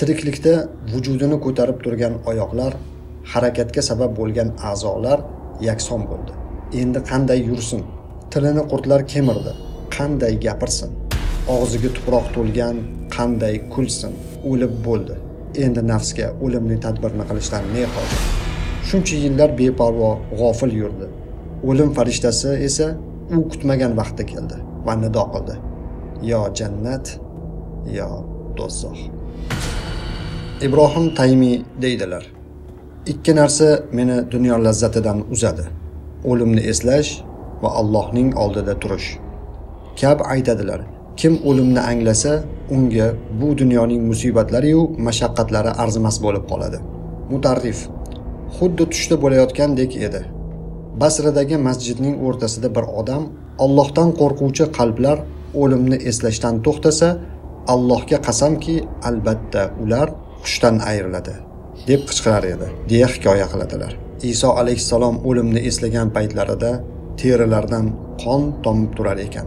Tiriklikda vujudini ko'tarib turgan oyoqlar, harakatga sabab bo'lgan a'zolar yakson bo'ldi. Endi qanday yursin? Tilini qurtlar kemirdi. Qanday gapirsin? Og'ziga tuproq to'lgan qanday kulsin? O'lib bo'ldi. Endi nafsga o'limning tadbirini qilishdan ne hojat? Shuncha yillar beparvo, g'ofil yurdi. O'lim farishtasi esa u kutmagan vaqtda keldi va nido qildi: yo jannat, yo do'zax. Ibrohim Taymiy deydilar: ikki narsa meni dunyo lazzatidan uzadi: o'limni eslash va Allohning oldida turish. Kab aytadilar: kim o'limni anglasa, unga bu dunyoning musibatlari yu mashaqqatlari arzimas bo'lib qoladi. Mutarrif: xuddi tushda bo'layotgandek edi. Basradagi masjidning o'rtasida bir odam Allohdan qo'rquvchi qalblar o'limni eslashdan to'xtasa, Allohga qasamki, albatta ular hushdan ayriladi deb qichqirar edi, deya hikoya qiladilar. Iso alayhissalom o'limni eslagan paytlarida terilardan qon tomib turar ekan.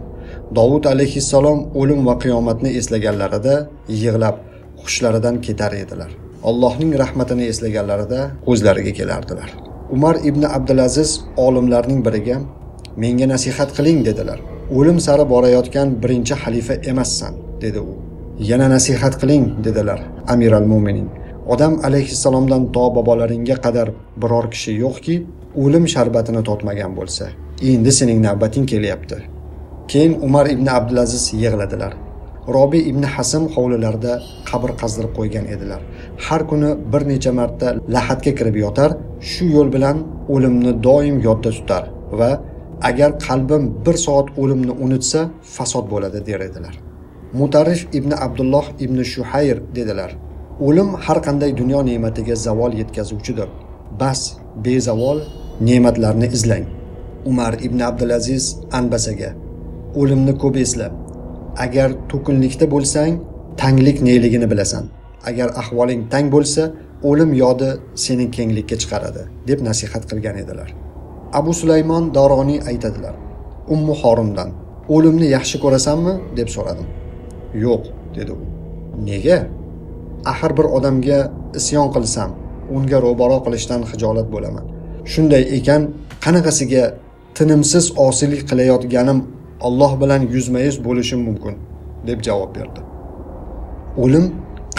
Davud alayhissalom o'lim va qiyomatni eslaganlarida yig'lab hushlaridan ketar edilar. Allohning rahmatini eslaganlarida o'zlariga kelardilar. Umar ibn Abdulaziz olimlarning biriga menga nasihat qiling dedilar. O'lim sari borayotgan birinchi xalifa emassan, dedi u. Yana nasihat qiling dedilar Amir al-Mu'minin. Odam alayhissalomdan to bobolaringga qadar biror kishi yo'qki, o'lim sharbatini totmagan bo'lsa. Endi sening navbating kelyapti. Keyin Umar ibn Abdulaziz yig'ladilar. Robi ibn Hasim hovlilarida qabr qazdirib qo'ygan edilar. Har kuni bir necha marta lahatga kirib yotar, shu yo'l bilan o'limni doim yodda tutar va agar qalbim bir soat o'limni unutsa, fasod bo'ladi der edilar. Mutarrif ibn Abdulloh ibn Shuhayr dedilar: o'lim har qanday dunyo ne'matiga zavol yetkazuvchidir. Bas, bezavol ne'matlarni izlang. Umar ibn Abdulaziz Anbasaga: o'limni ko'p esla. Agar to'kinlikda bo'lsang, tanglik neligini bilasan. Agar ahvoling tang bo'lsa, o'lim yodi seni kenglikka chiqaradi, deb nasihat qilgan edilar. Abu Sulaymon Doroniy aytadilar: Ummu Horundan: o'limni yaxshi ko'rasanmi deb so'radim. Yo'q, dedi u. Nega? Axir bir odamga isyon qilsam, unga ro'baro qilishdan xijolat bo'laman. Shunday ekan, qanaqasiga tinimsiz osiylik qilayotganim Alloh bilan yuzma-yuz bo'lishim mumkin, deb javob berdi. O'lim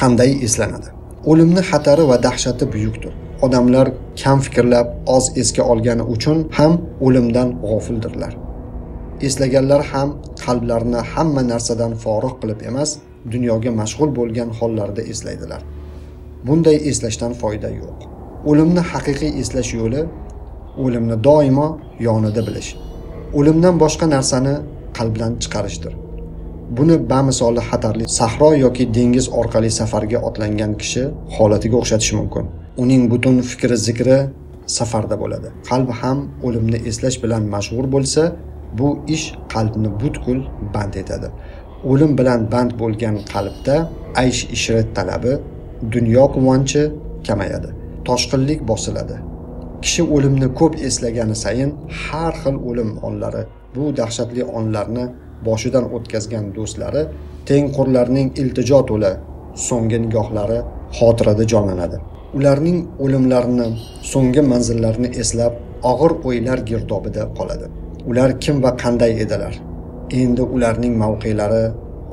qanday eslanadi? O'limni xatari va dahshati buyukdir. Odamlar kam fikrlab, oz esga olgani uchun ham o'limdan g'ofildirlar. Eslaganlar ham qalblarini hamma narsadan forig' qilib emas, dunyoga mashg'ul bo'lgan hollarda eslaydilar. Bunday eslashdan foyda yo'q. O'limni haqiqiy eslash yo'li o'limni doimo yonida bilish. O'limdan boshqa narsani qalbdan chiqarishdir. Buni bamisoli xatarli sahro yoki dengiz orqali safarga otlangan kishi holatiga o'xshatish mumkin. Uning butun fikri zikri safarda bo'ladi. Qalbi ham o'limni eslash bilan mashg'ul bo'lsa, bu ish qalbni butkul band etadi. O'lim bilan band bo'lgan qalbda aysh ishrat talabi, dunyo quvonchi kamayadi. Toshqinlik bosiladi. Kishi o'limni ko'p eslagani sayin har xil o'lim onlari, bu dahshatli onlarni boshidan o'tkazgan do'stlari, tengqurlarning iltijo to'la so'nggi nigohlari xotirada jonlanadi. Ularning o'limlarini, so'nggi manzillarini eslab, og'ir o'ylar girdobida qoladi. Ular kim va qanday edilar? Endi ularning mavqelari,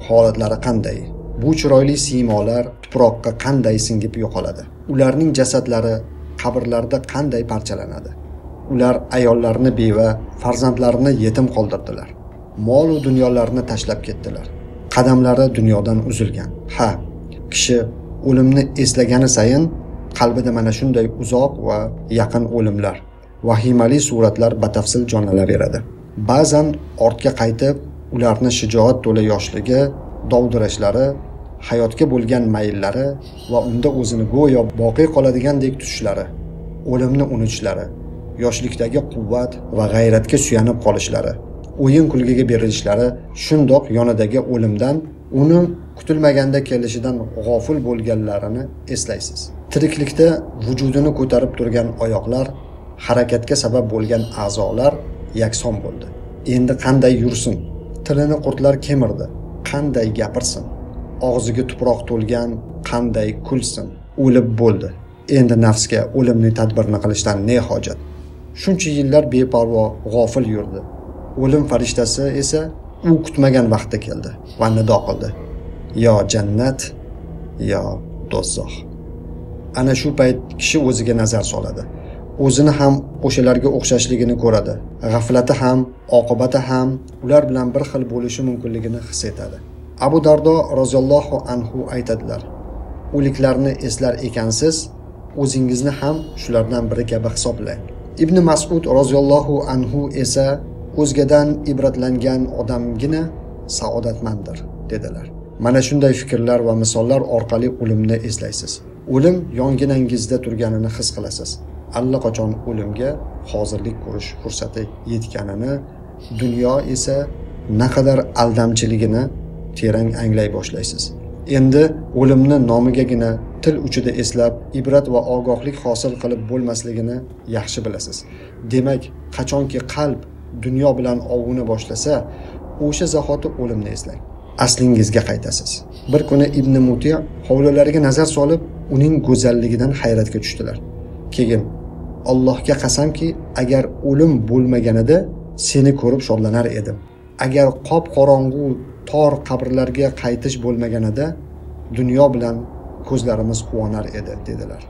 holatlari qanday? Bu chiroyli siymolar tuproqqa qanday singib yo'qoladi? Ularning jasadlari qabrlarda qanday parchalanadi? Ular ayollarini beva, farzandlarini yetim qoldirdilar. Mol va dunyolarini tashlab ketdilar. Qadamlari dunyodan uzilgan. Ha, kishi o'limni eslagani sayin qalbida mana shunday uzoq va yaqin o'limlar, vahimali suratlar batafsil jonlanaveradi. Ba'zan ortga qaytib, ularni shijoat to'la yoshligi, dovdirashlari, hayotga bo'lgan mayllari va unda o'zini go'yo boqiy qoladigandek tutishlari, o'limni unutishlari, yoshlikdagi quvvat va g'ayratga suyanib qolishlari, o'yin kulgiga berilishlari, shundoq yonidagi o'limdan, uni kutilmaganda kelishidan g'ofil bo'lganlarini eslaysiz. Tiriklikda vujudini ko'tarib turgan oyoqlar, harakatga sabab bo'lgan a'zolar yakson bo'ldi. Endi qanday yursin? Tilini qurtlar kemirdi. Qanday gapirsin? Og'ziga tuproq to'lgan qanday kulsin, o'lib bo'ldi. Endi nafsga o'limning tadbirini qilishdan ne hojat? Shuncha yillar beparvo, g'ofil yurdi. O'lim farishtasi esa u kutmagan vaqtda keldi va nido qildi: "Yo jannat, yo do'zax." Ana shu payt kishi o'ziga nazar soladi. O'zini ham o'shalarga o'xshashligini ko'radi. G'aflati ham, oqibati ham ular bilan bir xil bo'lishi mumkinligini his etadi. Abu Dardo roziyallohu anhu aytadilar: "O'liklarni eslar ekansiz, o'zingizni ham shulardan biri kabi hisoblang." Ibn Mas'ud roziyallohu anhu esa o'zgadan ibratlangan odamgina saodatmandir dedilar. Mana shunday fikrlar va misollar orqali o'limni eslaysiz. O'lim yonginangizda turganini his qilasiz. Allaqachon o'limga hozirlik ko'rish fursati yetganini, dunyo esa naqadar aldamchiligini terang anglay boshlaysiz. Endi o'limni nomigagina til uchida eslab, ibrat va ogohlik hosil qilib bo'lmasligini yaxshi bilasiz. Demak, qachonki qalb dunyo bilan ovuna boshlasa, o'sha zahoti o'limni eslang. Aslingizga qaytasiz. Bir kuni Ibn Muti hovlilariga nazar solib, uning go'zalligidan hayratga tushdilar. Keyin Allohga qasamki, agar o'lim bo'lmaganida seni ko'rib shodlanar edim. Agar qop qorong'u tor qabrlarga qaytish bo'lmaganida dunyo bilan ko'zlarimiz quvonar edi dedilar.